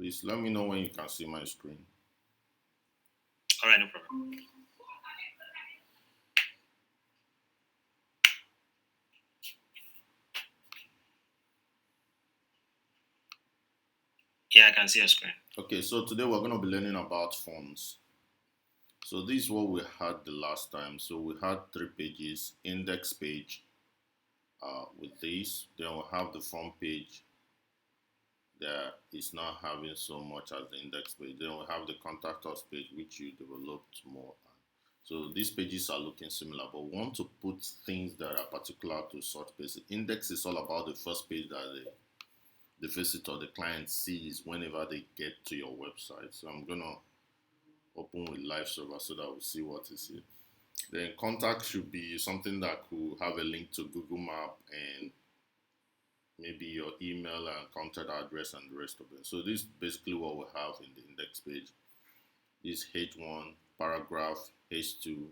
Please let me know when you can see my screen. All right, no problem. Yeah, I can see your screen. Okay, so today we're going to be learning about forms. So this is what we had the last time. So we had 3 pages: index page with this. Then we'll have the form page that is not having so much as the index page. Then we'll have the contact us page, which you developed more. So these pages are looking similar, but we want to put things that are particular to such pages. Index is all about the first page that the visitor, the client sees whenever they get to your website. So I'm gonna open with live server so that we'll see what is here. Then contact should be something that could have a link to Google Map and maybe your email and contact address and the rest of it. So this is basically what we have in the index page. This H1, paragraph, H2,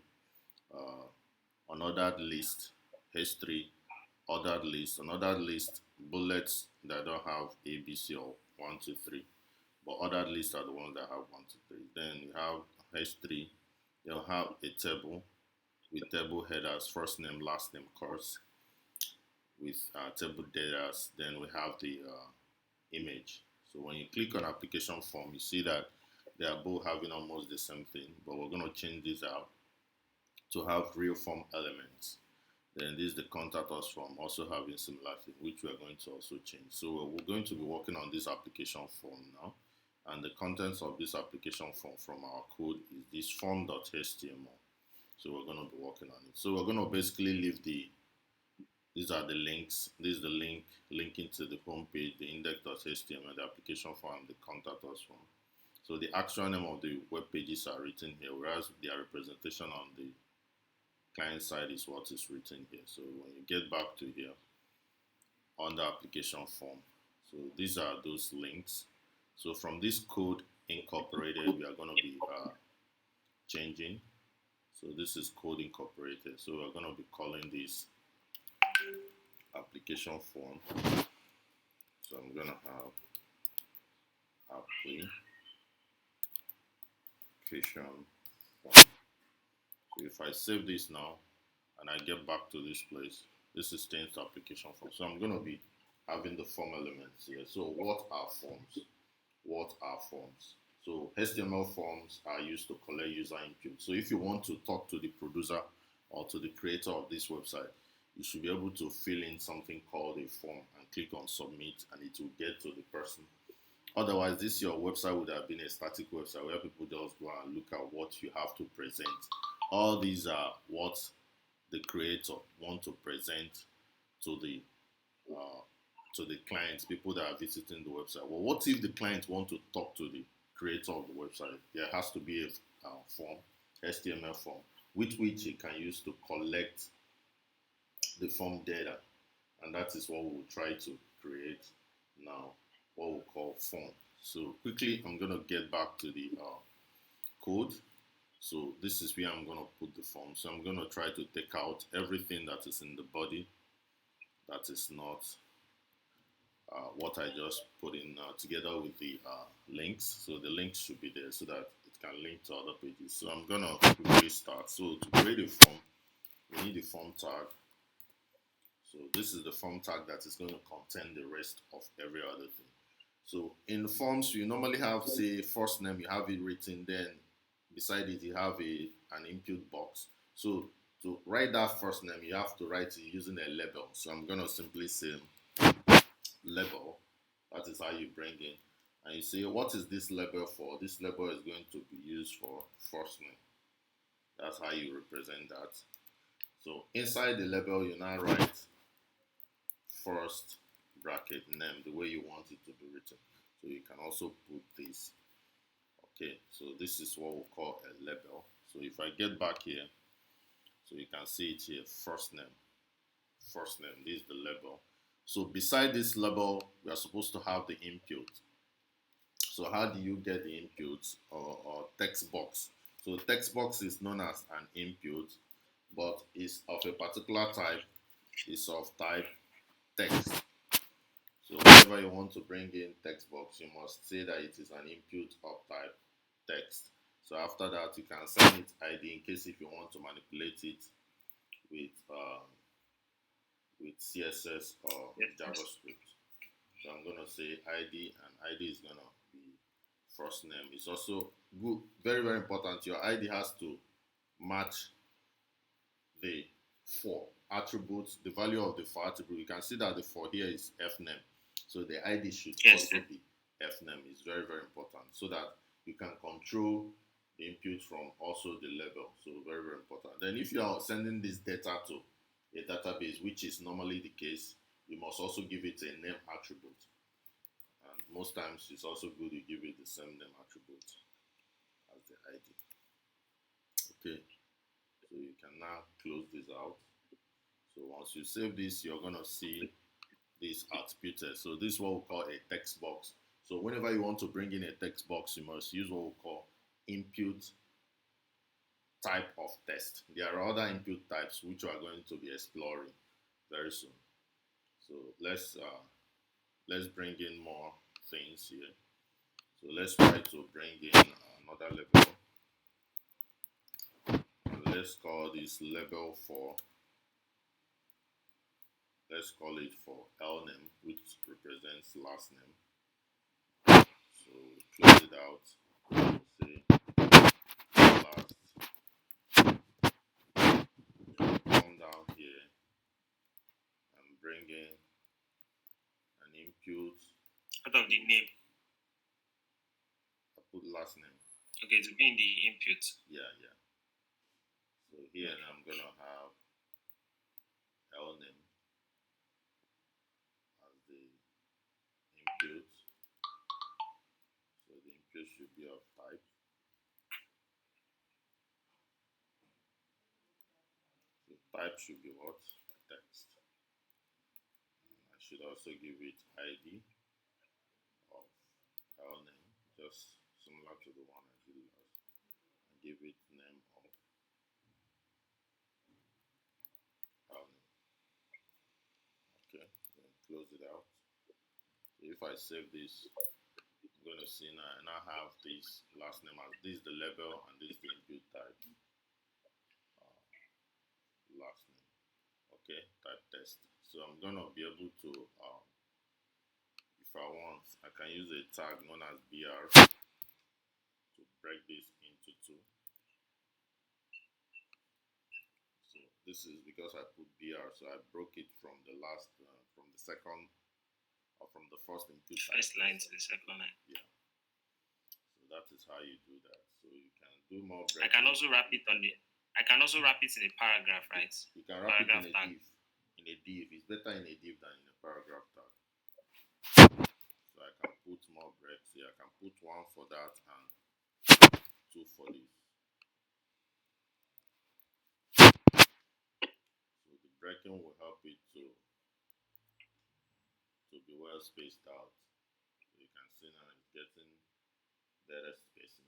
unordered list, H3, ordered list, unordered list, bullets that don't have A, B, C, or 1, 2, 3. But ordered lists are the ones that have 1, 2, 3. Then you have H3, you'll have a table with table headers, first name, last name, course, with table data. Then we have the image. So when you click on application form, you see that they are both having almost the same thing, but we're going to change this out to have real form elements. Then this is the contact us form, also having similar thing, which we're going to also change. So we're going to be working on this application form now, and the contents of this application form from our code is this form.html. So we're going to be working on it. So we're going to basically leave these are the links. This is the link linking to the home page, the index.html, the application form, the contact us form. So the actual name of the web pages are written here, whereas their representation on the client side is what is written here. So when you get back to here on the application form, so these are those links. So from this code incorporated, we are going to be changing. So this is code incorporated. So we're going to be calling this application form. So I'm going to have application form. So if I save this now and I get back to this place, this is changed to application form. So I'm going to be having the form elements here. So what are forms? What are forms? So HTML forms are used to collect user input. So if you want to talk to the producer or to the creator of this website, you should be able to fill in something called a form and click on submit, and it will get to the person. Otherwise, this your website would have been a static website where people just go and look at what you have to present. All these are what the creator want to present to the clients, people that are visiting the website. Well, what if the client want to talk to the creator of the website? There has to be a form, HTML form, which you can use to collect the form data, and that is what we'll try to create now, what we'll call form. So quickly, I'm going to get back to the code. So this is where I'm going to put the form. So I'm going to try to take out everything that is in the body that is not what I just put in together with the links. So the links should be there so that it can link to other pages. So I'm going to quickly start. So to create a form, we need a form tag. So this is the form tag that is going to contain the rest of every other thing. So in forms, you normally have, say, first name, you have it written, then beside it you have an input box. So to write that first name, you have to write it using a label. So I'm going to simply say label. That is how you bring in. And you say, what is this label for? This label is going to be used for first name. That's how you represent that. So inside the label, you now write first bracket name the way you want it to be written. So you can also put this. Okay, so this is what we'll call a label. So if I get back here, so you can see it here, first name, this is the label. So beside this label, we are supposed to have the input. So how do you get the input or text box? So text box is known as an input, but is of a particular type. It's of type text. So whenever whenever you want to bring in text box, you must say that it is an input of type text. So after that, you can send it ID in case if you want to manipulate it with CSS or JavaScript. So I'm gonna say ID, and ID is gonna be first name. It's also good, very very important. Your ID has to match the for attributes, the value of the for attribute. You can see that the for here is fname, so the ID should also be fname. It's very very important so that you can control the input from also the level. So very very important. Then if you are sending this data to a database, which is normally the case, you must also give it a name attribute. And most times it's also good you give it the same name attribute as the ID. Okay, so you can now close this out. So once you save this, you're gonna see this outputted. So this is what we call a text box. So whenever you want to bring in a text box, you must use what we call input type of text. There are other input types which we are going to be exploring very soon. So let's bring in more things here. So let's try to bring in another level. And let's call this level for, let's call it for L name, which represents last name. So close it out. Say last. Come down here and bring in an input. Out of the name. I put last name. Okay, to be in the input. Yeah. So here I'm gonna have L name as the input. So the input should be of type. So type should be what? Text. And I should also give it ID of L name, just similar to the one I did last. And give it name of L name. Okay, then close it out. So if I save this, I'm going to see now, I now have this last name as this is the label and this is the input type. Last name. Okay, type test. So I'm going to be able to, if I want, I can use a tag known as BR to break this into two. So this is because I put BR, so I broke it from the last, from the second, or from the first input type. First line to the second line. Yeah. So that is how you do that. So you can do more breaking. I can also wrap it on the, I can also wrap it in a paragraph, right? You can wrap paragraph it in a tag. div. In a div. It's better in a div than in a paragraph tag. So I can put more breaks here. I can put one for that and two for this. So the breaking will help it to be well spaced out. So you can see now it's getting better spacing.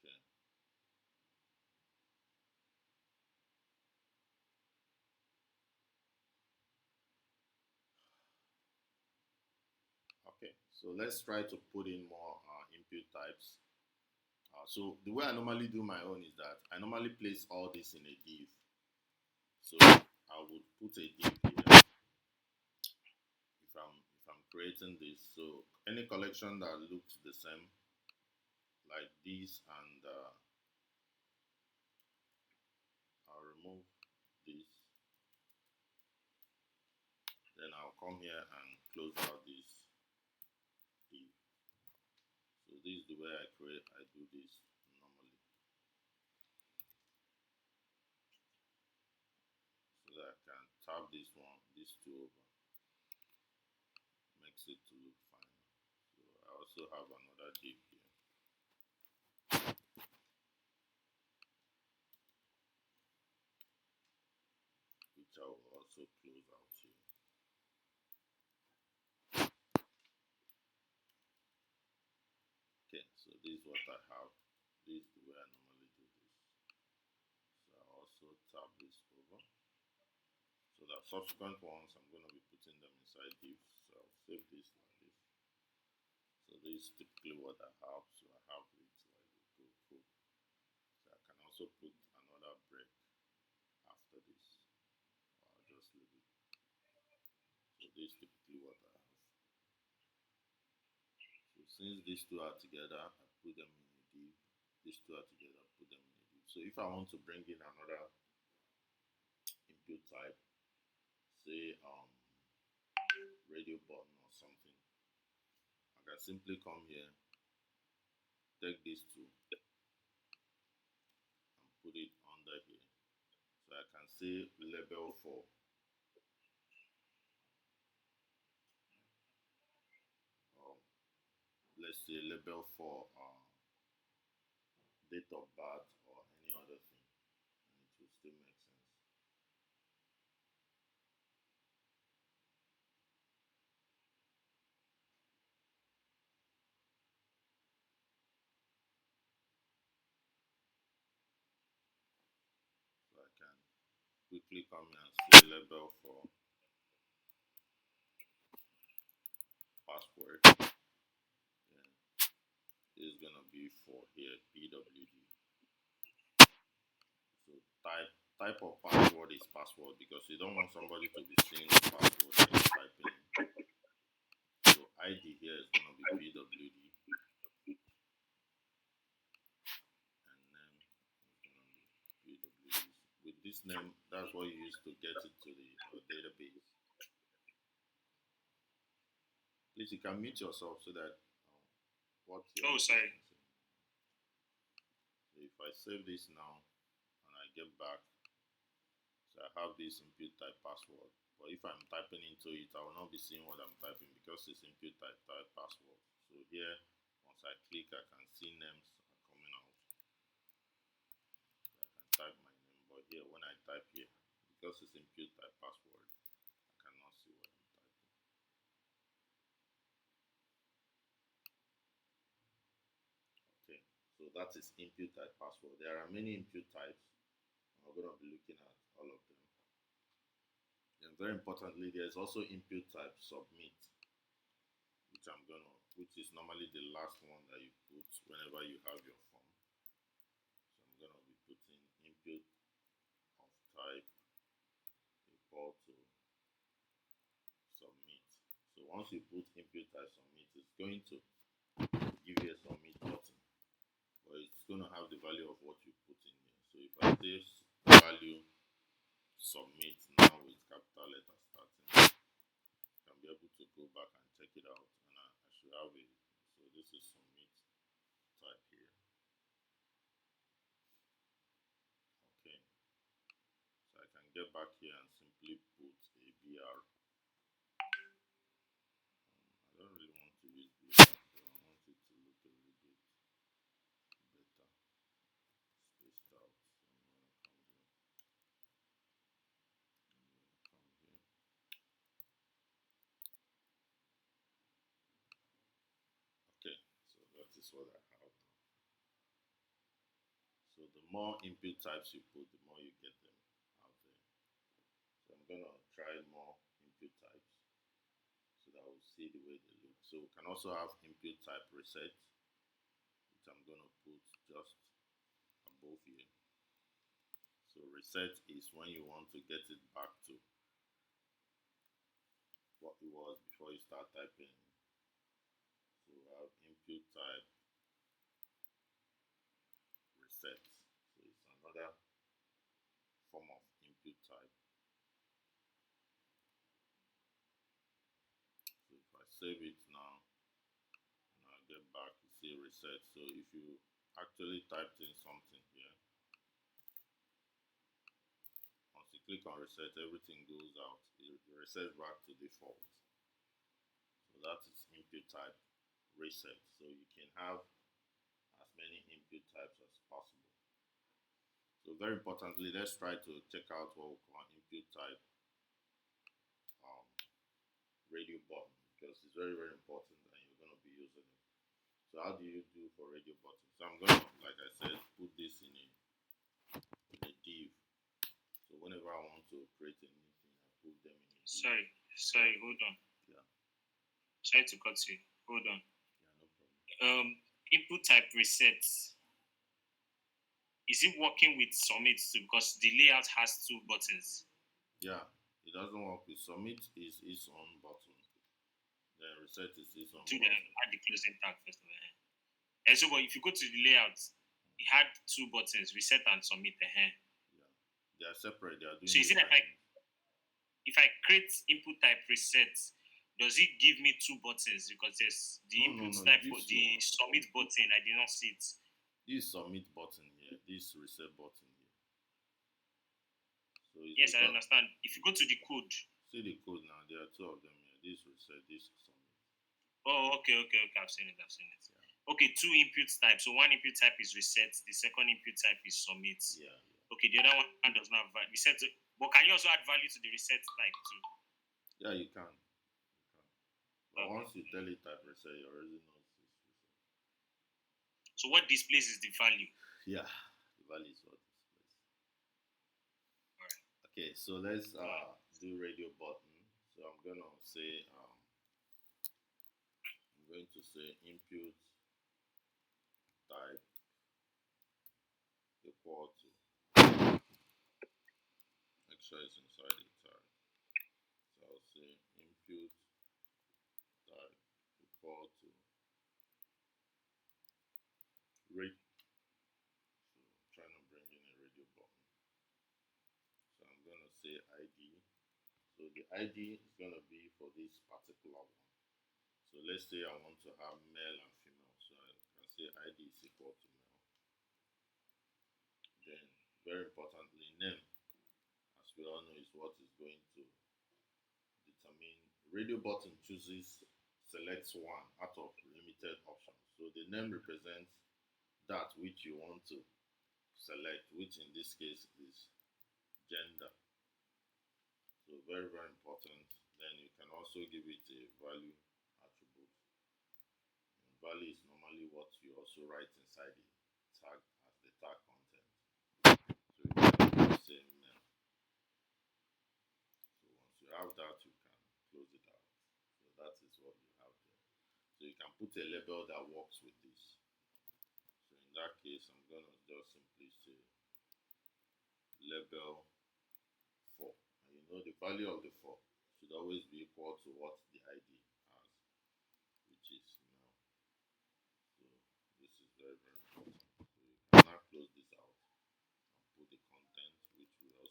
Okay. Okay, so let's try to put in more input types. So the way I normally do my own is that I normally place all this in a div. So I would put a div here if I'm creating this. So any collection that looks the same, like this, and I'll remove this. Then I'll come here and close out this div. So this is the way I do this normally. So that I can tab this one, these two over. Makes it to look fine. So I also have another div here. Which I will also close out here. Okay, so this is what I have. This is the way I normally do this. So I also tab this over so folder. Subsequent ones, I'm going to be putting them inside divs. So I'll save this like this. So this is typically what I have. So I have it like go full. So I can also put another break after this. I'll just leave it. So this is typically what I have. So since these two are together, I put them in a div. These two are together, I put them in a div. So if I want to bring in another input type, say radio button or something, I can simply come here, take these two and put it under here. So I can say label for let's say label for date of birth or any other thing, and it will still make sense. So I can quickly come here and say label for password. Then it's gonna be for here pwd. So type of password is password because you don't want somebody to be seeing the password that you're typing in. So ID here is gonna be pwd, and name is gonna be pwd. With this name, that's what you use to get it to the database. Please, you can mute yourself so that what you're sorry. So if I save this now and I get back, so I have this input type password. But if I'm typing into it, I will not be seeing what I'm typing because it's input type password. So here, once I click, I can see names are coming out. So I can type my name, but here when I type here, because it's input type password, I cannot see what I'm typing. Okay, so that is input type password. There are many input types. We're going to be looking at all of them. And very importantly, there's also input type submit, which is normally the last one that you put whenever you have your form. So I'm gonna be putting input of type equal to submit. So once you put input type submit, it's going to give you a submit button, but it's going to have the value of what you put in here. So if I say value submit now with capital letter starting, you can be able to go back and check it out, and I should have it. So this is submit type here. Okay, so I can get back here and simply put a BR. I don't really want to use BR, but I want it to look a little bit better, spaced out. So I'm going to come here. Okay, so that is what I have now. So the more input types you put, the more you get them out there. So I'm going to try more input types so that we'll see the way they look. So we can also have input type reset, which I'm going to put just above here. So reset is when you want to get it back to what it was before you start typing. So we have input type reset. So it's another form of input type. So if I save it now and I get back, you see reset. So if you actually typed in something here, once you click on reset, everything goes out. It resets back to default. So that is input type reset. So you can have as many input types as possible. So very importantly, let's try to check out what we call input type radio button, because it's very, very important and you're going to be using it. So how do you do for radio button? So I'm going to, like I said, put this in a div. So whenever I want to create a new thing, I Sorry, hold on. Yeah. Sorry to cut you. Hold on. Yeah, no problem. Input type reset. Is it working with submit too? Because the layout has two buttons. Yeah, it doesn't work with submit is its own button. Then reset is its own To the button. add the closing tag first of all. And so, but if you go to the layout, it had two buttons: reset and submit. Yeah, they are separate. They are doing So is it different like things. if I create input type reset, does it give me two buttons? Because there's the No, input no, it type for gives you the one. submit button. I did not see it. This submit button here, this reset button here. So it's Yes, I because understand. If you go to the code. see the code now. There are two of them here. This reset, this submit. Oh, okay. I've seen it. Yeah. Okay, two input types. So one input type is reset. The second input type is submit. Yeah. Okay, the other one does not have value. Reset. But can you also add value to the reset type too? Yeah, you can. But Okay. once you tell it type reset, you already know it's reset. So what displays is the value? Yeah, the value is what displays. Alright. Okay, so let's do radio button. So I'm going to say input type equal to, make sure it's inside the tag. So I'll say input type equal to rate. So I'm trying to bring in a radio button. So I'm going to say ID. So the ID is going to be for this particular one. So let's say I want to have male and female. So I can say ID is equal to male. Then, very importantly, name, as we all know, is what is going to determine. Radio button chooses, selects one out of limited options. So the name represents that which you want to select, which in this case is gender. So very, very important. Then you can also give it a value attribute. And value is normally what you also write inside the tag as the tag content. So you can say name. So once you have that, you can close it out. So that is what you have there. So you can put a label that works with this. So in that case, I'm going to just simply say label 4. And you know the value of the 4 should always be equal to what the ID has, which is now. So this is very, very important. So you can now close this out and put the content which we have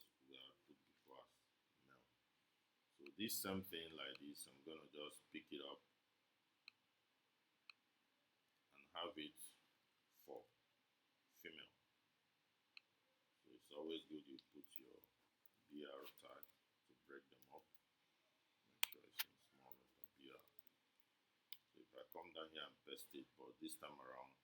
put before as now. So this same thing like this, I'm going to just pick it up and have it for female. So it's always good you put your BR tag to break them up. Make sure it's in small letter BR. So if I come down here and paste it, but this time around,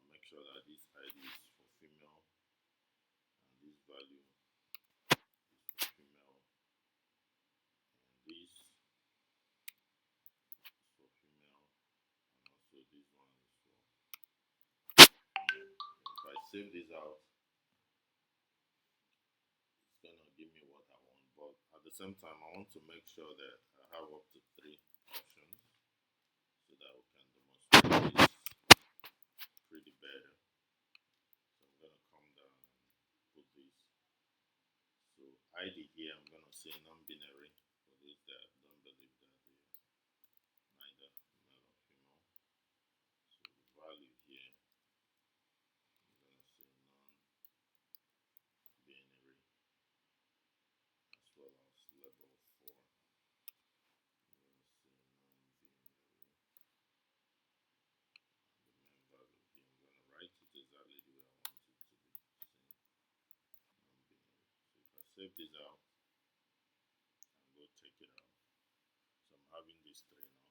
I'll make sure that this ID is for female and this value is for female and this is for female and also this one is for female. If I save this out, it's gonna give me what I want, but at the same time I want to make sure that I have up to 3 options so that we can demonstrate this pretty better. So I'm gonna come down and put this. So ID here I'm gonna say non-binary for those that don't believe that they are neither male or female. So the value here I'm gonna say non-binary as well as level 4. I'm gonna say non-binary. The main value here I'm gonna write it exactly the way I want it to be seen. Non-binary. So if I save this out and go take it out. So I'm having these 3 now.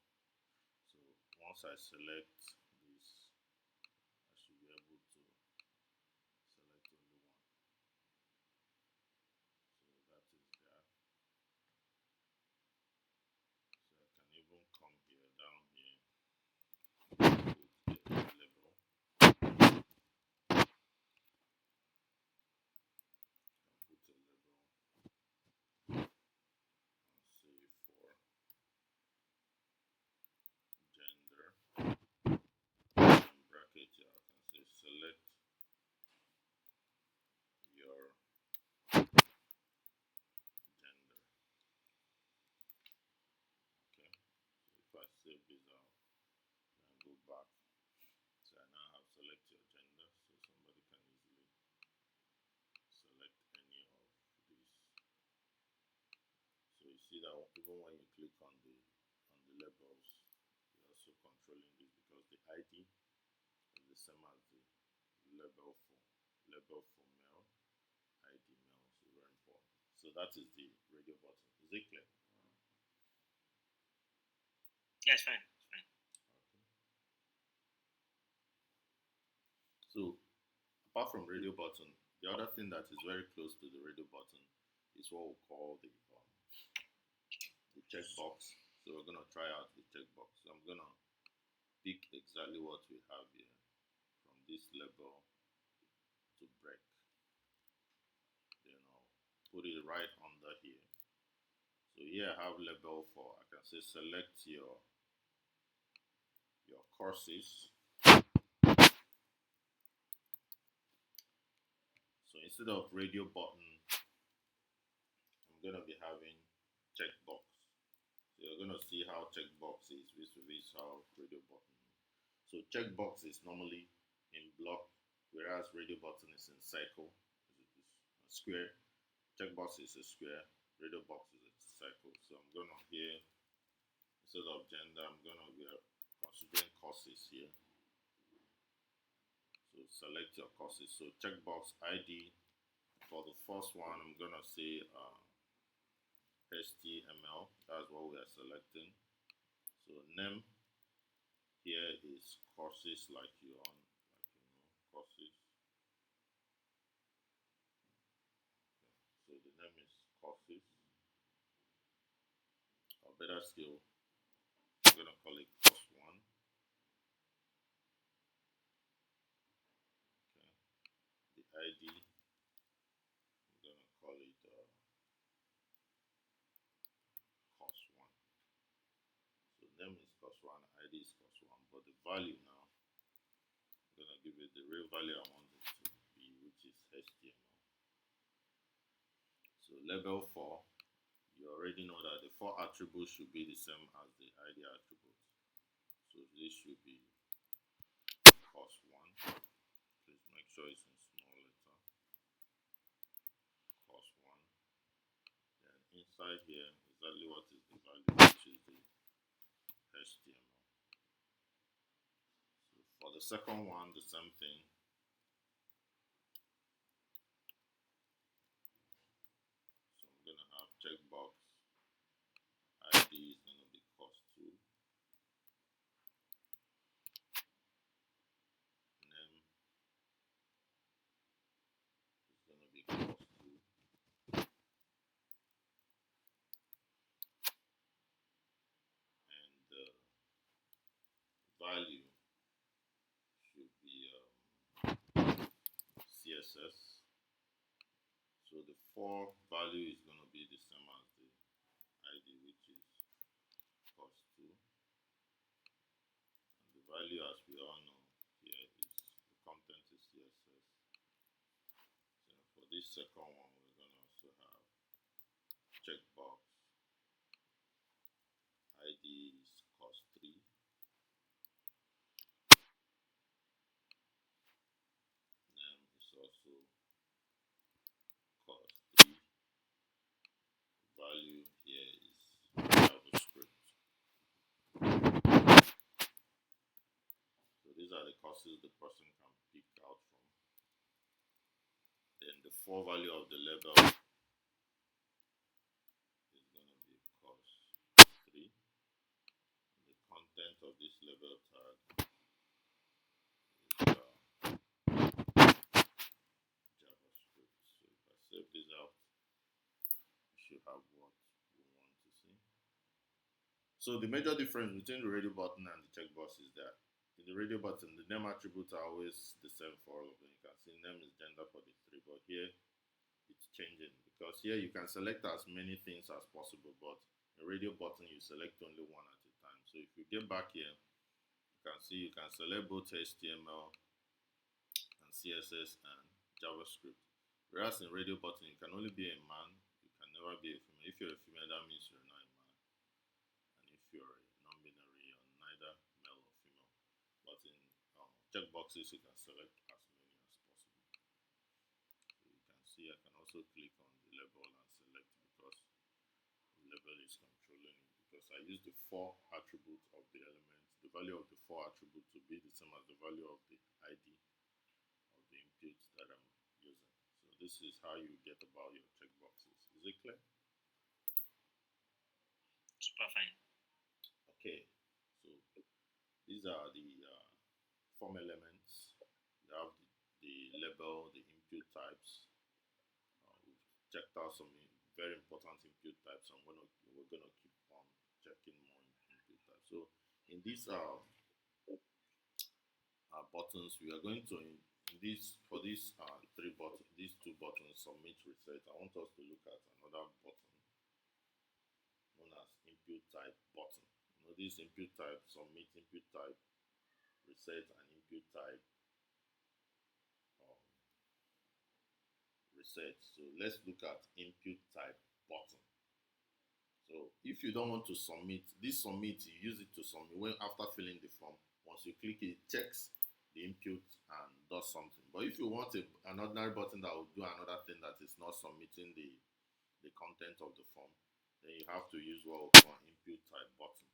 So once I select this, I should be able to select only one. So that is that. So I can even come here, down here, put a label. Put a label and template here. I can say select your gender. Okay, so if I save this out and go back, so I now have select your gender, so somebody can easily select any of these. So you see that even when you click on the labels, you're also controlling this because the ID is the same as the label for male, ID male, so very important. So that is the radio button. Is it clear? Yes, fine. Okay. So apart from radio button, the other thing that is very close to the radio button is what we call the checkbox. So we're gonna try out the checkbox. So I'm gonna pick exactly what we have here from this label to break. Then I'll put it right under here. So here I have label for, I can say select your courses. So instead of radio button, I'm gonna be having checkbox. So you're gonna see how checkbox is vis-a-vis how radio button is. So checkbox is normally in block, whereas radio button is in circle, is a square. Checkbox is a square, radio box is a circle. So I'm gonna here, instead of gender, I'm gonna be considering courses here. So select your courses. So checkbox ID for the first one, I'm gonna say HTML. That's what we are selecting. So name here is courses, like you on, courses. Okay. So the name is courses. Or better still, I'm gonna call it course one. Okay. The ID, I'm gonna call it course one. So name is course one, ID is course one, but the value now, I'm gonna give it the real value I want it to be, which is HTML. So level 4, you already know that the 4 attributes should be the same as the ID attribute. So this should be course 1. Please make sure it's in small letter. Course 1. Then inside here, exactly what is the value, which is the HTML. So for the second one, the same thing. So I'm gonna have checkbox. ID is gonna be course 2. Name is gonna be course 2. And the value should be CSS. So the 4 value is going to be the same as the ID, which is course 2. And the value, as we all know here, is the content is CSS. So for this second one, we're going to also have checkbox. ID is course 3. Name is also course 3. Value here is JavaScript. So these are the courses the person can pick out from. Then the 4 value of the label is going to be course 3. And the content of this label tag is JavaScript. So if I save this out, we should have what we want to see. So the major difference between the radio button and the checkbox is that in the radio button, the name attributes are always the same for all of them. You can see name is gender for the 3, but here it's changing because here you can select as many things as possible, but in radio button you select only one at a time. So if you get back here, can see you can select both HTML and CSS and JavaScript. Whereas in radio button, you can only be a man, you can never be a female. If you're a female, that means you're not a man. And if you're a non-binary, you're neither male or female. But in checkboxes, you can select as many as possible. So you can see I can also click on the label and select because the label is controlling it. Because I use the 4 attributes of the element, the value of the 4 attributes to be the same as the value of the ID of the input that I'm using. So this is how you get about your checkboxes. Is it clear? Super fine. Okay, so these are the form elements. You have the label, the input types. We've checked out some very important input types. We're gonna keep on checking more input types. So in these buttons, we are going to for these these two buttons, submit, reset. I want us to look at another button known as input type button. You know, this input type, submit, input type, reset, and input type um, reset. So let's look at input type button. So if you don't want to submit, this submit, you use it to submit when after filling the form. Once you click it, checks the input and does something. But if you want an ordinary button that will do another thing that is not submitting the content of the form, then you have to use what we call input type button.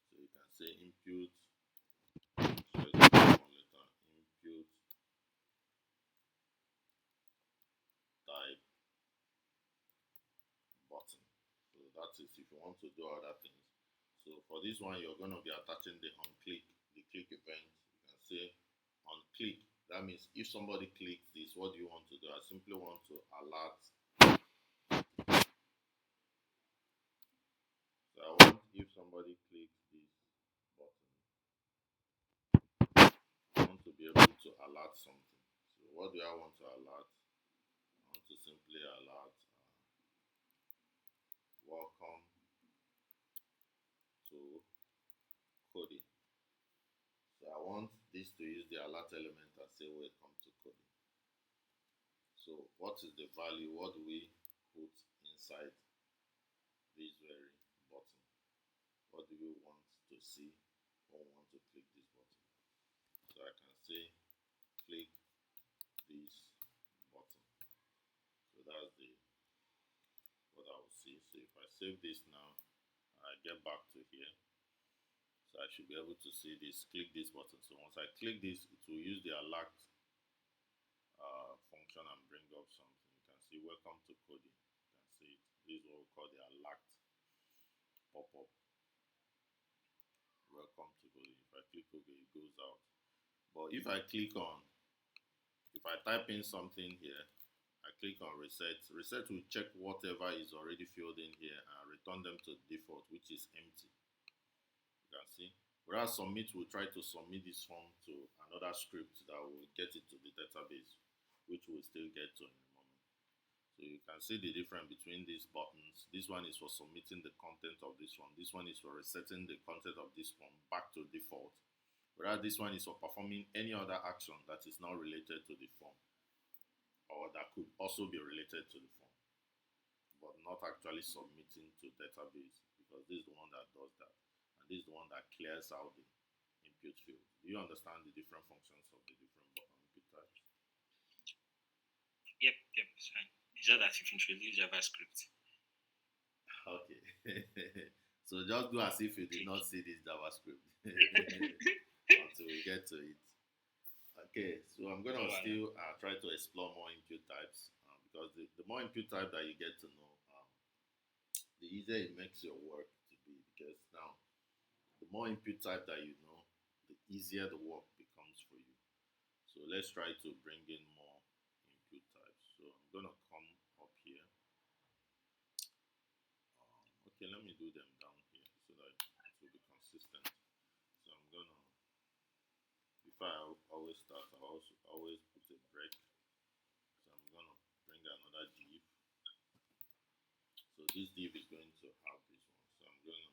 So you can say input, so input type button. So that is if you want to do other things. So for this one, you're going to be attaching the click event. You can say on click. That means if somebody clicks this, what do you want to do? I simply want to alert. So I want if somebody clicks this button, I want to be able to alert something. So what do I want to alert? I want to simply alert welcome to coding. So I want this to use the alert element and say welcome to coding. So what is the value? What do we put inside this very button? What do we want to see when we want to click this button? So I can say click this button. So that's what I will see. So if I save this now, I get back to here. So I should be able to see this, click this button. So once I click this, it will use the alert function and bring up something. You can see welcome to coding. You can see it. This is what we call the alert pop-up. Welcome to coding. If I click OK, it goes out. But if I type in something here, I click on reset. Reset will check whatever is already filled in here and return them to default, which is empty. You can see. Whereas submit will try to submit this form to another script that will get it to the database, which we'll still get to in a moment. So you can see the difference between these buttons. This one is for submitting the content of this one. This one is for resetting the content of this one back to default. Whereas this one is for performing any other action that is not related to the form, or that could also be related to the form, but not actually submitting to database, because this is the one that does that. And this is the one that clears out the input field. Do you understand the different functions of the different input types? Yep, it's fine. It's just that you've introduced JavaScript. Okay. So just do as if you did not see this JavaScript until we get to it. Okay, so I'm going to still try to explore more input types because the more input type that you get to know, the easier it makes your work to be, because now the more input type that you know, the easier the work becomes for you. So let's try to bring in more input types. So I'm going to come up here. Okay, let me do them down here so that it will be consistent. So I'm going to, before I always start, I also always put a break. So I'm going to bring another div. So this div is going to have this one. So I'm going to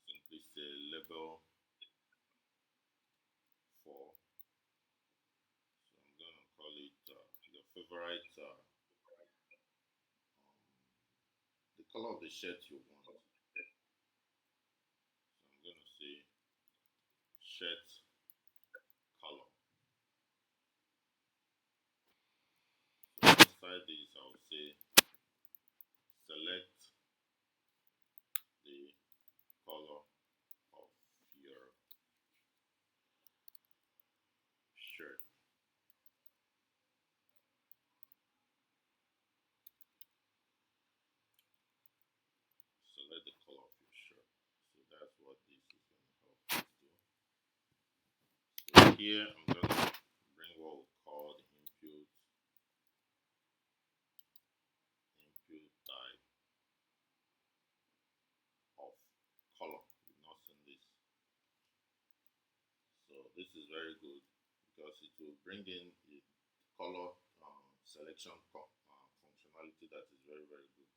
simply say label overwrite the color of the shirt you want. So I'm going to say shirt color. So inside this, I'll say select the color of your shirt. Select the color of your shirt. So that's what this is going to help us do. So here I'm going to bring what we call the input type of color. You've not seen this. So this is very good because it will bring in the color selection functionality that is very, very good.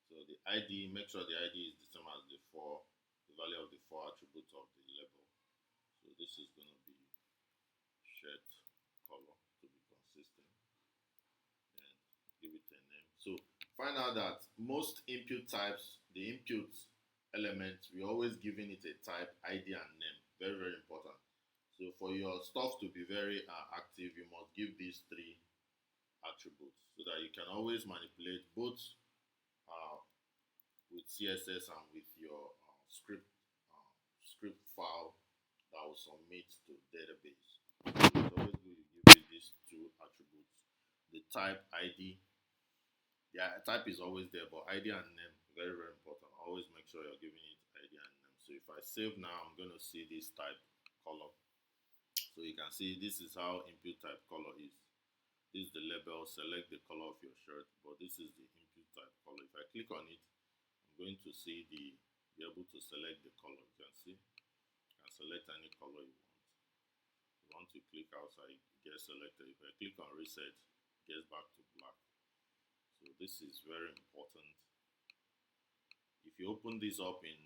So the ID, make sure the ID is the same as the value of the four attributes of the label. So this is going to be shirt color to be consistent, and give it a name. So find out that most input types, the input elements, we always giving it a type, ID, and name. Very, very important. So for your stuff to be very active, you must give these three attributes so that you can always manipulate both uh, with CSS and with your script file that will submit to database. So it's always good you give it these two attributes. The type ID, yeah, type is always there, but ID and name, very, very important. Always make sure you're giving it ID and name. So if I save now, I'm going to see this type color. So you can see this is how input type color is. This is the label, select the color of your shirt, but this is the input type color. If I click on it, I'm going to see be able to select the color. You can see, you can select any color you want. If you want to click outside, it gets selected. If I click on reset, it gets back to black. So this is very important. If you open this up in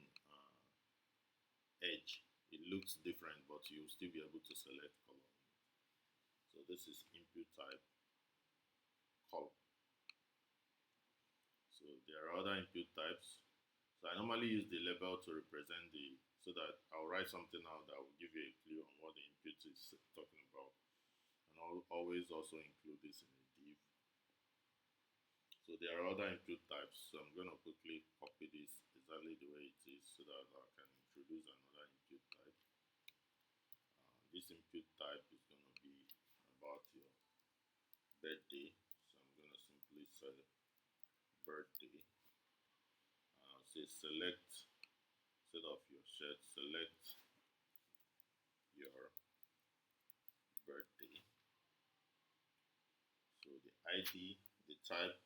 Edge, it looks different, but you'll still be able to select color. So this is input type color. So there are other input types. So I normally use the label to represent so that I'll write something out that will give you a clue on what the input is talking about. And I'll always also include this in a div. So there are other input types. So I'm going to quickly copy this exactly the way it is so that I can introduce another input type. This input type is going to be about your birthday. So I'm going to simply say birthday. Say select, instead of your shirt, select your birthday. So the ID, the type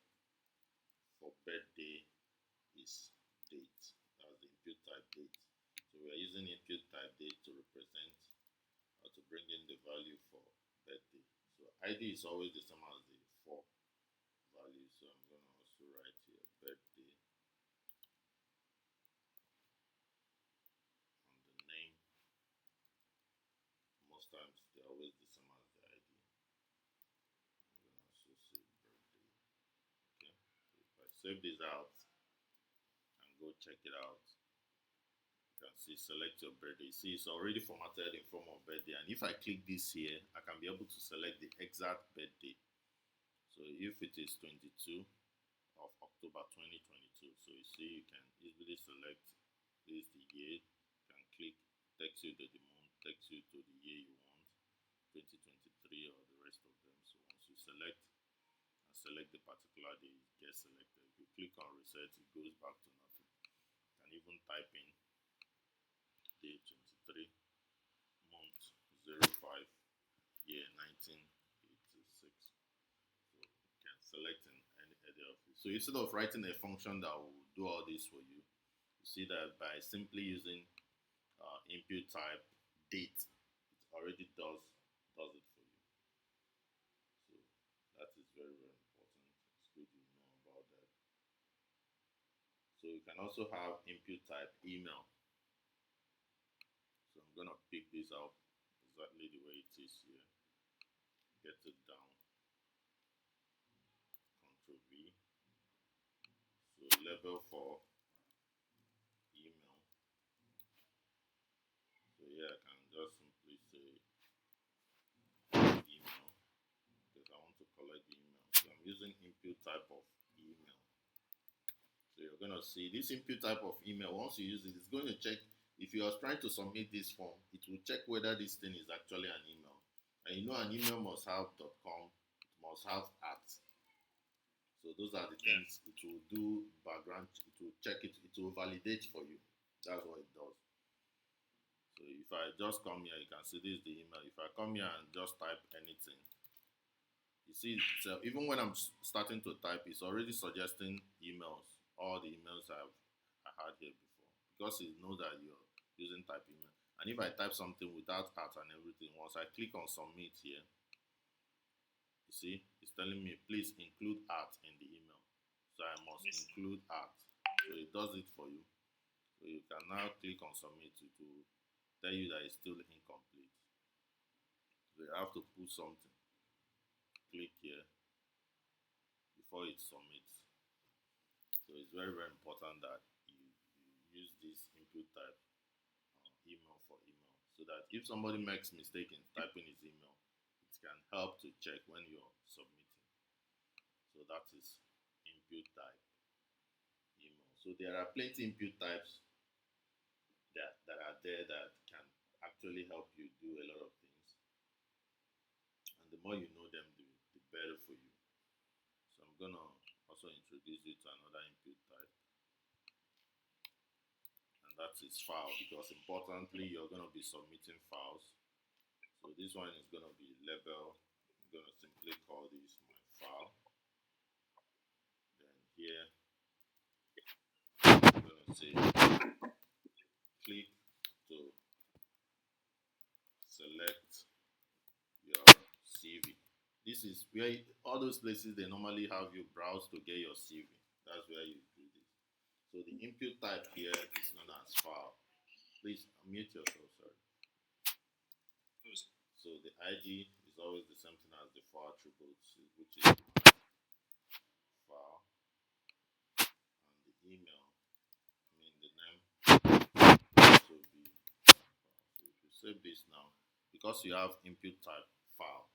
for birthday is date. That's the input type date. So we are using input type date to represent or to bring in the value for birthday. So ID is always the same as the four values. So I'm going to also write here birthday, and the name. Most times they're always the same as the ID. I'm going to also say birthday. Okay. So if I save this out and go check it out, you can see select your birthday. See, it's already formatted in form of birthday, and if I click this here, I can be able to select the exact birthday. So if it is 22 of October 2022, so you see you can easily select this the year. You can click, takes you to the month, takes you to the year you want, 2023 or the rest of them. So once you select and select the particular day, it gets selected. If you click on reset, it goes back to nothing. You can even type in day 23, month 05, year 1986. So you can select in any of it. So instead of writing a function that will do all this for you, you see that by simply using input type date, it already does it for you. So that is very, very important. It's good you know about that. So you can also have input type email. So I'm gonna pick this out exactly the way it is here. Get it down. multi-level for email. So here I can just simply say email because I want to collect the email. So I'm using input type of email. So you're going to see this input type of email. Once you use it, it's going to check if you are trying to submit this form. It will check whether this thing is actually an email. And you know, an email must have .com, it must have @ So those are the things it will do. Background, it will check it, it will validate for you. That's what it does. So if I just come here, you can see this is the email. If I come here and just type anything, you see, so even when I'm starting to type, it's already suggesting emails, all the emails I had here before, because it knows that you're using type email. And if I type something without @ and everything, once I click on submit here, you see, it's telling me please include @ in the email. So I must include @. So it does it for you. So you can now click on submit to tell you that it's still incomplete. So you have to put something. Click here before it submits. So it's very, very important that you use this input type email for email, so that if somebody makes mistake in typing his email, it can help to check when you're submitting. So that is input type email. So there are plenty input types that are there that can actually help you do a lot of things. And the more you know them, the better for you. So I'm gonna also introduce you to another input type, and that is file, because importantly you're gonna be submitting files. So this one is gonna be label. I'm gonna simply call this my file. Then here I'm gonna say click to select your CV. This is where all those places they normally have you browse to get your CV. That's where you do this. So the input type here is known as file. Please unmute yourself, sorry. So the ID is always the same thing as the file attributes, which is file, and the email, I mean the name, also be file. So if you save this now, because you have input type file,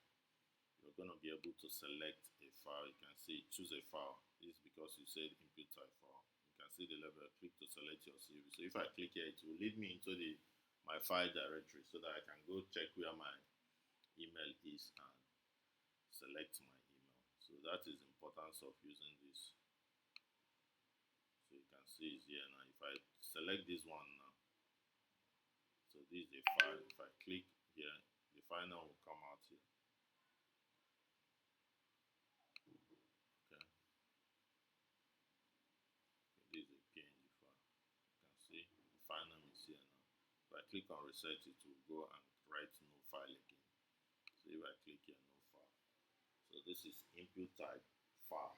you're going to be able to select a file. You can see choose a file. This is because you said input type file. You can see the label. Click to select your CV. So if I click here, it will lead me into my file directory, so that I can go check where my email is and select my email. So that is the importance of using this. So you can see it's here now. If I select this one now, so this is the file. If I click here, the file now will come out here. This is a PNG file. You can see the file name is here now. If I click on reset, it will go and write no file again. So if I click here, no file. So this is input type file.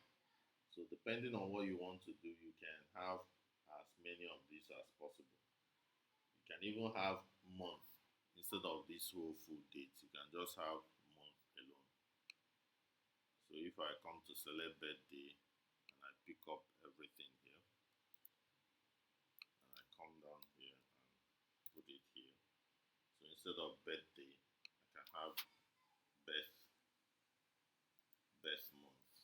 So depending on what you want to do, you can have as many of these as possible. You can even have month instead of this whole full date. You can just have month alone. So if I come to select birthday and I pick up everything here, and I come down here and put it here. So instead of birthday, I can have birth month.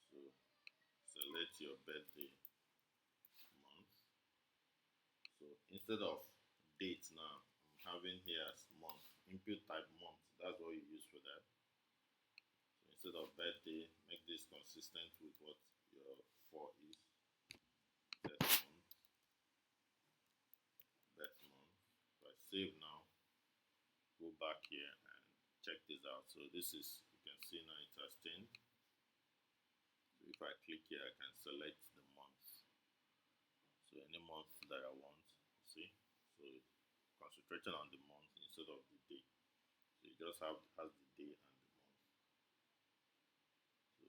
So select your birthday month. So instead of date now, I'm having here as month, input type month. That's what you use for that. So instead of birthday, make this consistent with what your for is. Birth month. Birth month. If I save now, go back here and check this out. So this is, you can see now it has changed. So if I click here, I can select the month. So any month that I want, see. So concentrating on the month instead of the day. So you just have the day and the month. So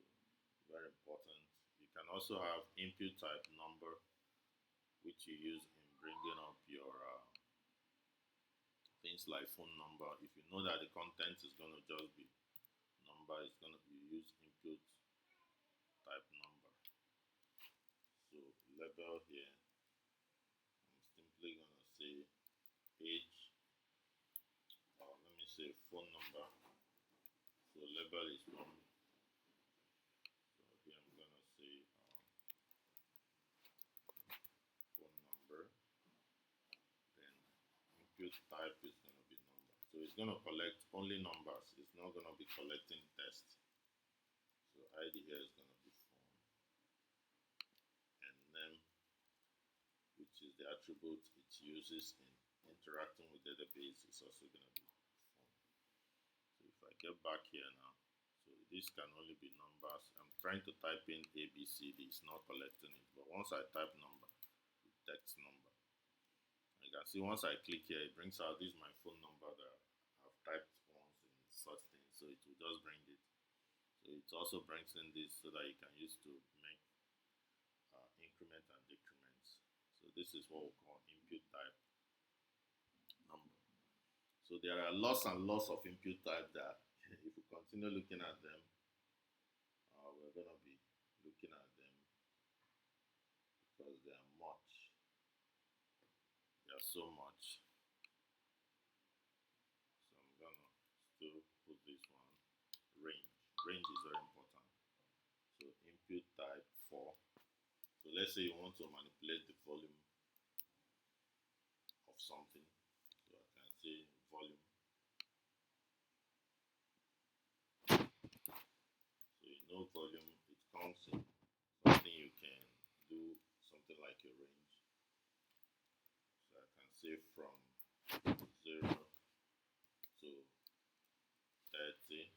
very important. You can also have input type number, which you use in bringing up your things like phone number. If you know that the content is going to just be number, it's going to be use input type number. So label here, I'm simply going to say age, or let me say phone number. So label is one. So here I'm going to say phone number. Then input type is going to be number. So it's going to collect only numbers. It's not going to be collecting text. So ID here is going to be phone, and name, which is the attribute it uses in interacting with database, is also going to be phone. So if I get back here now, so this can only be numbers. I'm trying to type in ABCD, it's not collecting it, but once I type number, it text number. You can see once I click here, it brings out this is my phone number that I've typed once in such things, so it will just bring it. So it also brings in this so that you can use to make increment and decrements. So this is what we call input type number. So there are lots and lots of input type that if we continue looking at them, we're going to be looking at them because there are much. There are so much. So I'm going to still put this one, range. Range is very important. So input type 4. So let's say you want to manipulate the volume of something. So I can say volume. So you know volume, it comes in something you can do something like a range. So I can say from 0 to 30.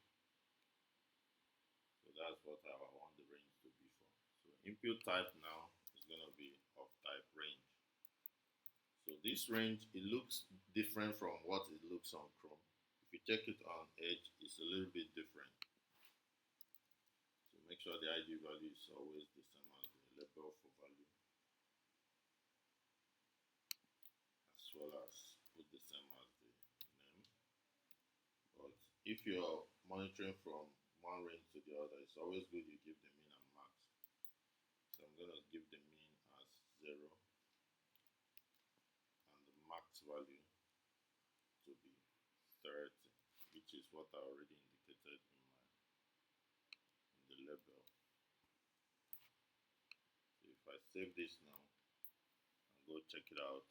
So that's what I want the range to be for. So input type now is going to be of type range. So this range, it looks different from what it looks on Chrome. If you check it on Edge, it's a little bit different. So make sure the ID value is always the same as the label for value, as well as put the same as the name. But if you're monitoring from one range to the other, it's always good you give the mean and max. So I'm going to give the mean as 0 and the max value to be 30, which is what I already indicated in the label. So if I save this now and go check it out,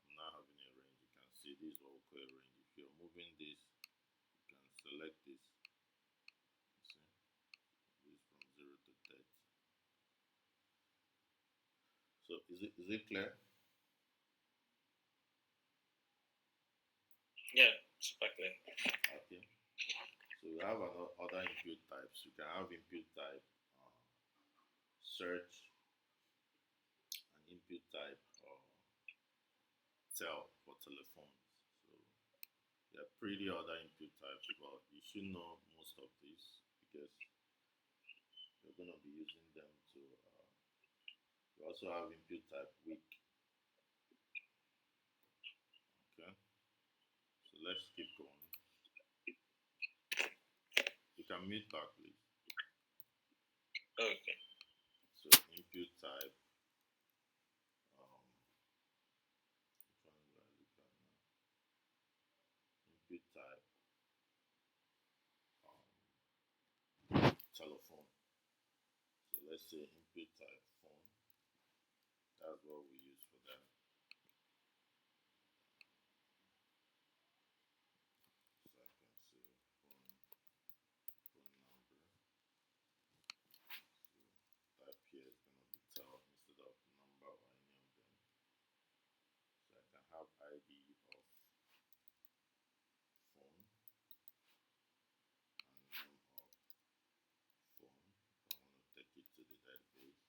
I'm now having a range. You can see this is what we call a range. If you're moving this, you can select this. You see, this from 0 to 30. So is it clear? Yeah, super clear. Okay. So we have other input types. You can have input type search, and input type tel for telephones. So there are pretty other input types, but you should know most of these because you're going to be using them to. We also have input type week. Okay. So let's keep going. You can mute back, please. Okay. So input type. Which one do I look at now? Input type telephone. So let's say input type phone. That's what we use for that. So I can say phone number. So type here is going to be tel instead of number or any of them. So I can have ID of phone and name of phone if I want to take it to the database.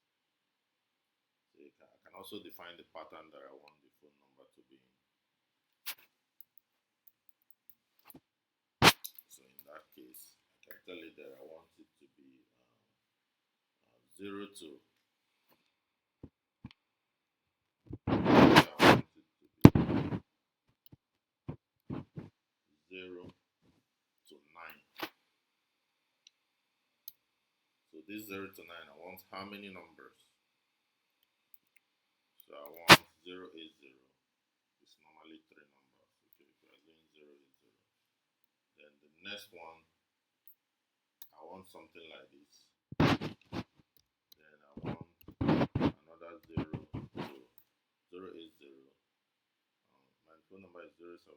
So I can also define the pattern that I want the phone number to be in. So in that case, I can tell it that I want it to be 0 to I want it to be 0 to 9. So this 0 to 9, I want how many numbers? So I want 0, 8, 0. It's normally 3 numbers. Okay, if you are doing 0, 8, 0. Then the next one, I want something like this. Then I want another 0, so 0, 8, 0. My phone number is 07067162698.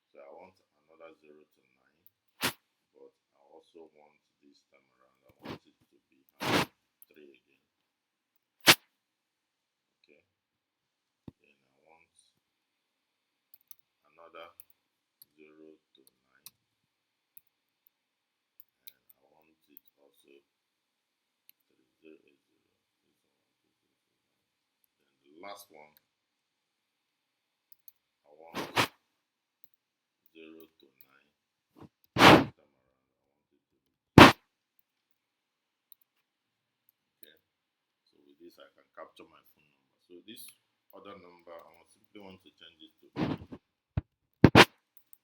Okay, so I want another 0 to 9, but I also want this time around, I want it to be 3 again. Okay, then I want another 0 to 9, and I want it also 3080. Then the last one, I want 0 to 9. Time around, I want it to be 2. Okay, so with this I can capture my phone number. So this other number, I simply want to change it to 8,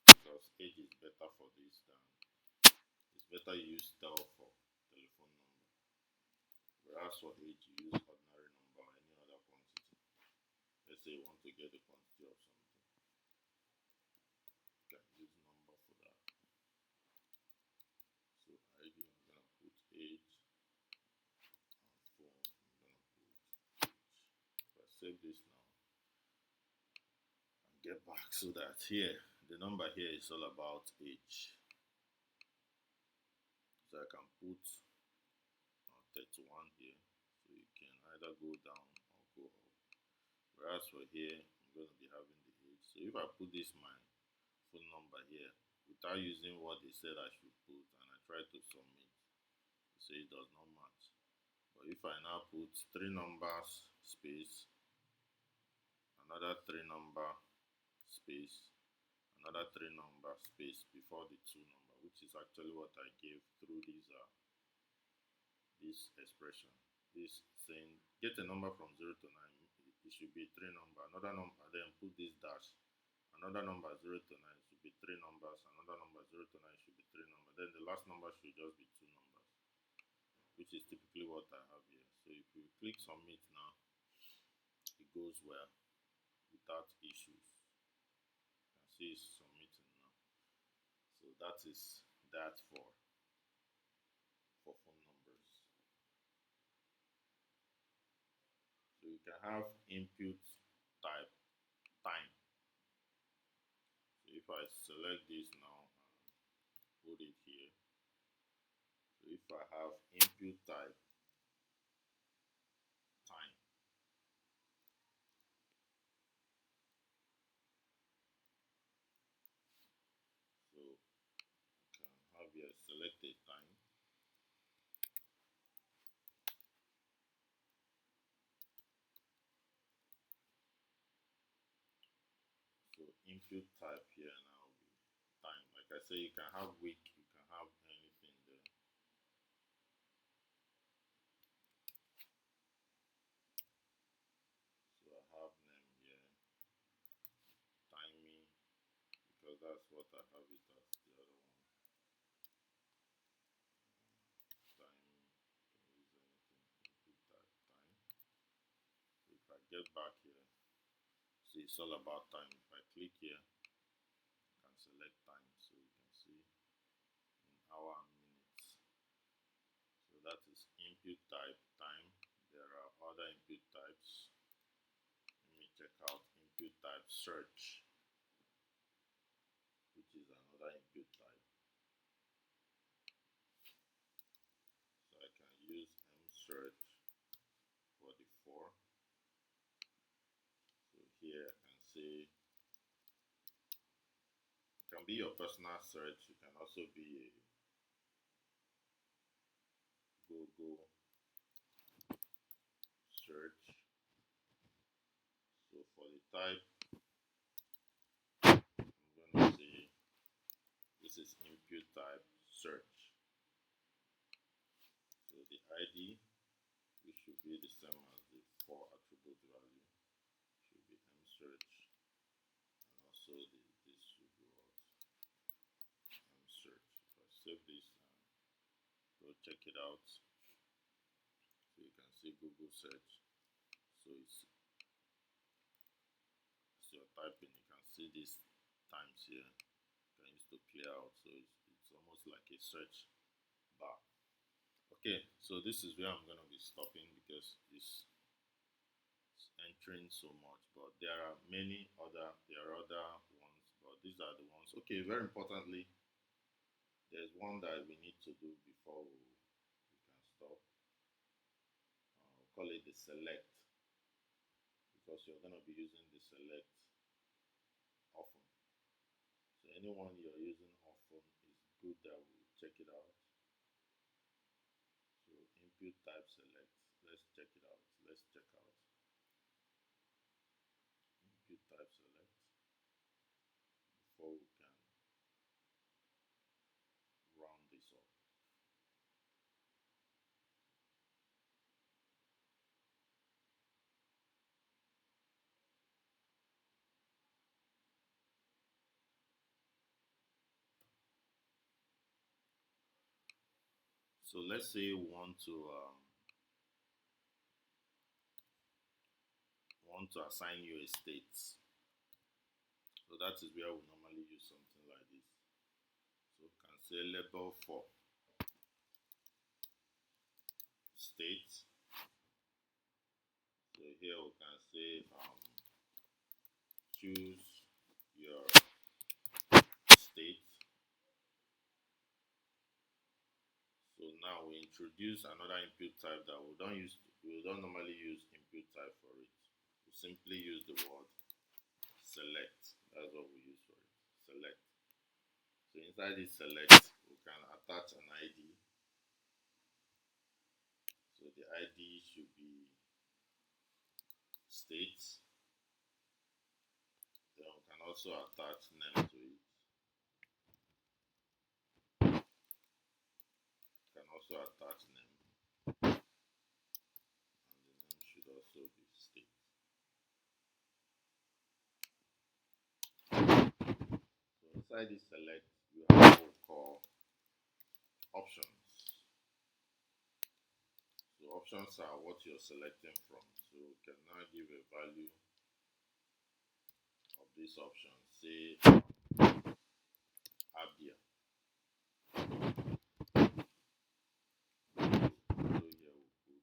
because 8 is better for this than it's better you use tel for telephone number. Whereas for 8 you use ordinary number or any other quantity. Let's say you want to get the quantity of something. You can use number for that. So ID, I'm gonna put age, and phone, I'm gonna put age. If I save this now and get back, so that here the number here is all about age. So I can put 31 here, so you can either go down or go up. Whereas for here, I'm going to be having the age. So if I put this my phone number here without using what they said I should put, and I try to submit, so it does not match. But if I now put 3 numbers space, another 3 number space, another 3 number space before the 2 number, which is actually what I gave through this expression. This saying get a number from 0 to 9, it should be 3 number, another number, then put this dash, another number 0 to 9 should be 3 numbers, another number 0 to 9 should be 3 numbers, then the last number should just be 2 numbers, which is typically what I have here. So if you click submit now, it goes well without issues. You can see it's submitting now. So that is that for phone numbers. So you can have input type time. So if I select this now and put it here, so if I have input type time, so you can have your selected time. So input type here now will be time. Like I say, you can have week, you can have anything there. So I have name here, timing, because that's what I have it as the other one. Timing, you can use anything. Input type time. So if I get back here, see it's all about time. If I click here, I can select time, so you can see in hour and minutes. So that is input type time. There are other input types. Let me check out input type search, which is another input type. So I can use msearch for the 4. So here I can say it can be your personal search. It can also be a Google search. So for the type, I'm going to say this is input type search. So the ID, which should be the same as the 4 attribute value, should be msearch, and also this should be what msearch. If I save this and go check it out. So you can see Google search. So it's your typing. You can see these times here. You can use to clear out. So it's almost like a search bar. Okay, so this is where I'm going to be stopping because it's entering so much, but there are other ones, but these are the ones. Okay, very importantly, there's one that we need to do before we can stop. We'll call it the select, because you're going to be using the select often. So anyone you're using often is good that we check it out. So input type select, let's check it out. Let's check out input type select before we can round this up. So let's say we want to assign you a state. So that is where we normally use something like this. So we can say label for state. So here we can say choose your state. So now we introduce another input type that we don't normally use input type for it. We simply use the word select. That's what we use for it. Select. So inside this select, we can attach an ID. So the ID should be state. Then we can also attach name to it. We can also attach name, and the name should also be state. So inside this select, we have what we call options. So options are what you're selecting from. So we can now give a value of this option. Say Abia. So here we put.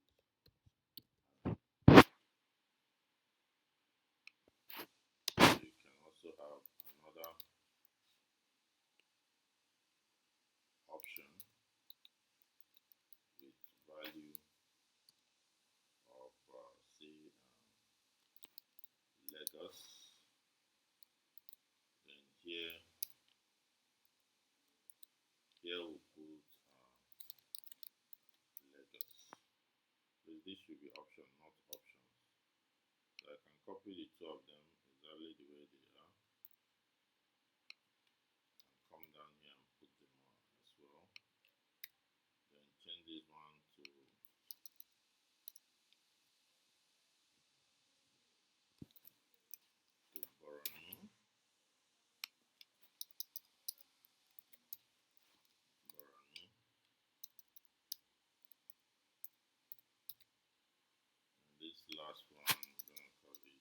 So you can also have another option with value of say Lagos. Then here we put Lagos. So this should be option, not options. So I can copy the two of them exactly the way they are, and come down here and put them on as well. Then change this one to Borno. And this last one, I'm gonna call it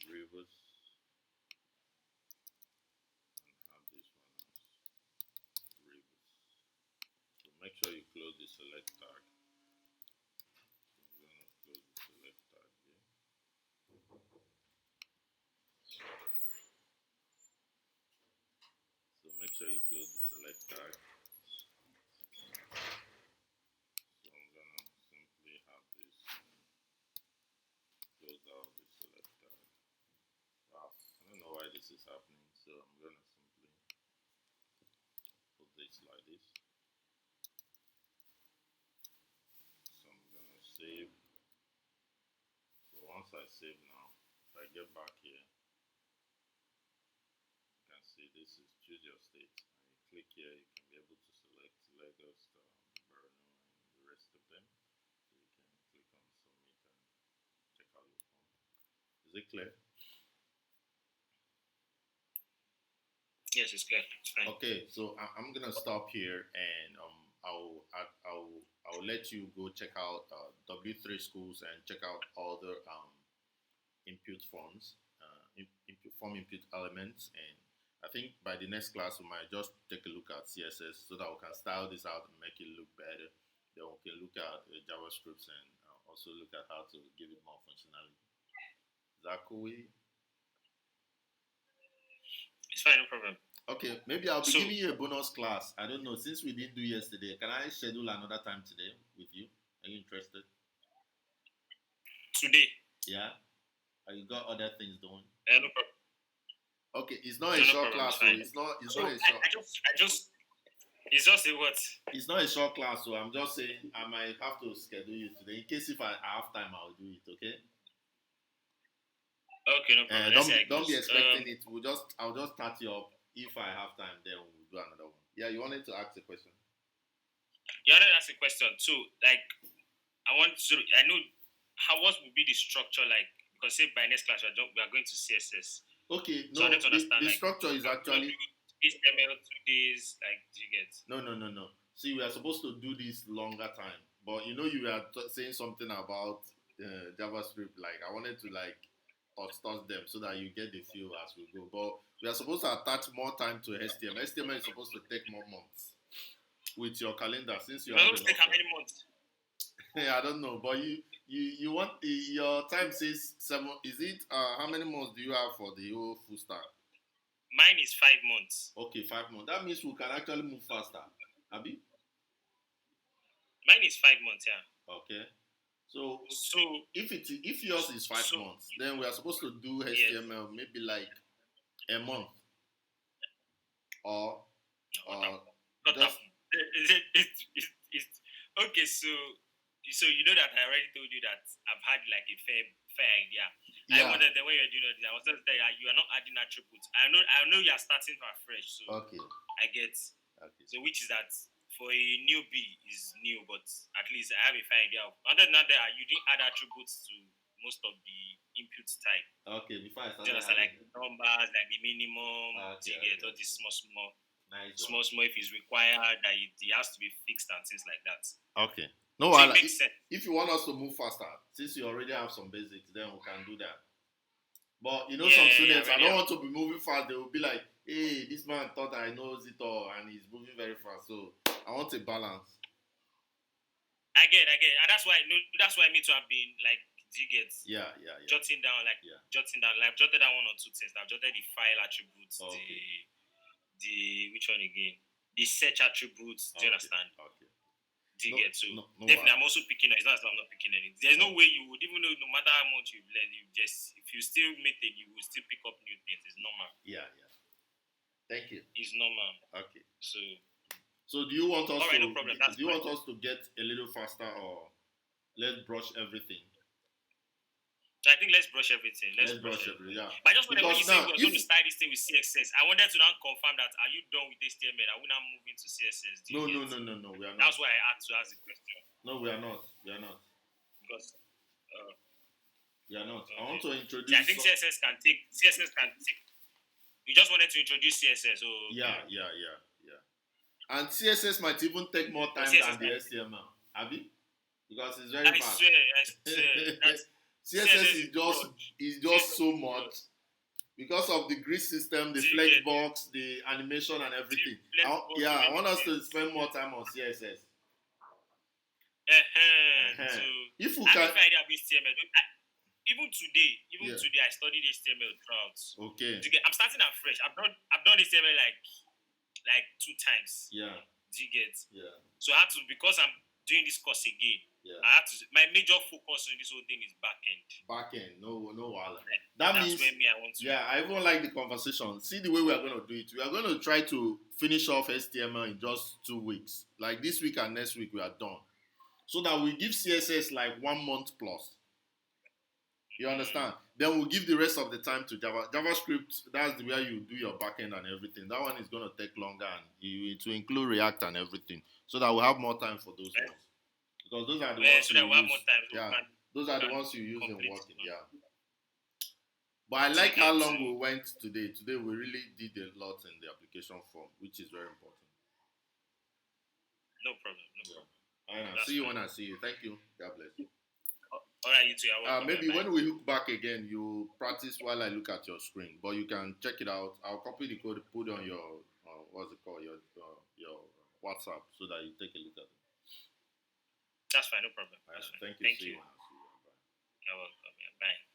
Rivers, and have this one as Rivers. So make sure you close the select tag. I'm gonna close the select tag here. So make sure you close the select tag. So I'm gonna simply have this close out the select tag. Wow, I don't know why this is happening, so I'm gonna simply put this like this. So I'm gonna save. So once I save now, if I get back here, you can see this is choose your state. And you click here, you can be able to select Lagos, Borno, and the rest of them. So you can click on submit and check out your form. Is it clear? Yes, it's clear. It's fine. Okay, so I'm gonna stop here, and I'll let you go check out W3 schools and check out all the input forms, form input elements, and I think by the next class we might just take a look at CSS so that we can style this out and make it look better. Then we can look at JavaScripts and also look at how to give it more functionality. Is that cool with you? It's fine, no problem. Okay, maybe I'll be giving you a bonus class. I don't know, since we didn't do yesterday, can I schedule another time today with you? Are you interested? Today? Yeah? Or you got other things doing? No problem. Okay, it's not a short class, so it's not a short. It's just a what? It's not a short class, so I'm just saying I might have to schedule you today. In case if I have time, I'll do it, okay? Okay, no problem. Don't be expecting it. I'll just start you up. If I have time, then we'll do another one. Yeah, you wanted to ask a question? You wanted to ask a question. So, like, I know what would be the structure like? Because say by next class we are going to CSS. Okay, so I need to understand the structure is actually HTML 2 days. Like, do you get? No. See, we are supposed to do this longer time, but you were saying something about JavaScript. Like, I wanted to touch them so that you get the feel as we go. But we are supposed to attach more time to HTML. HTML is supposed to take more months with your calendar since you have. Take how many months? I don't know, but you want your time says 7. Is it how many months do you have for the whole full stack? Mine is 5 months. Okay, 5 months. That means we can actually move faster. Abi? Mine is 5 months, yeah. Okay. So if yours is 5 months, then we are supposed to do HTML maybe like a month. Or just okay, so you know that I already told you that I've had like a fair idea. Yeah. I wondered the way you're doing it. I was just saying you are not adding attributes. I know you are starting from fresh, so okay. I get. Okay. So which is that for a newbie is new, but at least I have a fair idea of. Other than that, you didn't add attributes to most of the input type. Okay, before I start, like numbers, like the minimum, all these small. Nice. Small, if it's required, that it has to be fixed and things like that. Okay. No, so it makes sense. If you want us to move faster, since you already have some basics, then we can do that. But some students, I don't want to be moving fast. They will be like, hey, this man thought I knows it all and he's moving very fast. So I want a balance. I get. And that's why I need to have been like, do you get? Yeah. Jotting down. Like, I've jotted down 1 or 2 things. I've jotted the file attributes, okay. the which one again? The search attributes. Do you understand? Okay. Do you get? So definitely, I'm also picking. It's not as I'm not picking anything. There's no way you would, even though no matter how much you've learned, if you still make it, you will still pick up new things. It's normal. Yeah. Thank you. It's normal. Okay. So do you want us to? No problem. Do you want us to get a little faster, or let's brush everything? I think let's brush everything. Let's brush everything. Yeah. But I just wanted, when you said we're going to start this thing with CSS, I wanted to now confirm that are you done with HTML? Are we now moving to CSS? No. We are not. That's why I had to ask the question. No, we are not. Because we are not. Okay. I want to introduce. I think CSS can take. You just wanted to introduce CSS. So yeah. And CSS might even take more time than the HTML. Abi? Because it's very fast. I swear. CSS is just so much because of the grid system, the flexbox, the animation, and everything. I want us to spend more time on CSS. So if we can, even today, I studied HTML throughout. Okay. I'm starting afresh. I've done HTML like 2 times. Yeah. Do you get? Yeah. So I have to, because I'm doing this course again. Yeah. I have to. My major focus on this whole thing is backend. Backend, no while. That's means where I want to. Yeah, I even like the conversation. See the way we are going to do it. We are going to try to finish off HTML in just 2 weeks. Like this week and next week, we are done. So that we give CSS like 1 month plus. You understand? Then we'll give the rest of the time to Java. JavaScript, that's the way you do your backend and everything. That one is going to take longer, and it will include React and everything, so that we'll have more time for those ones. Because those are the ones so that we'll have more time. Those are the ones you use in working. Yeah. But I like how long we went today. Today we really did a lot in the application form, which is very important. No problem. I'll see you when I see you. Thank you. God bless you. All right, you too. Maybe when we look back again, you practice while I look at your screen. But you can check it out. I'll copy the code, put on your what's it called, your WhatsApp, so that you take a look at it. That's fine. No problem. Thank you. Thank See you. you. Bye. You're welcome. Yeah, bye.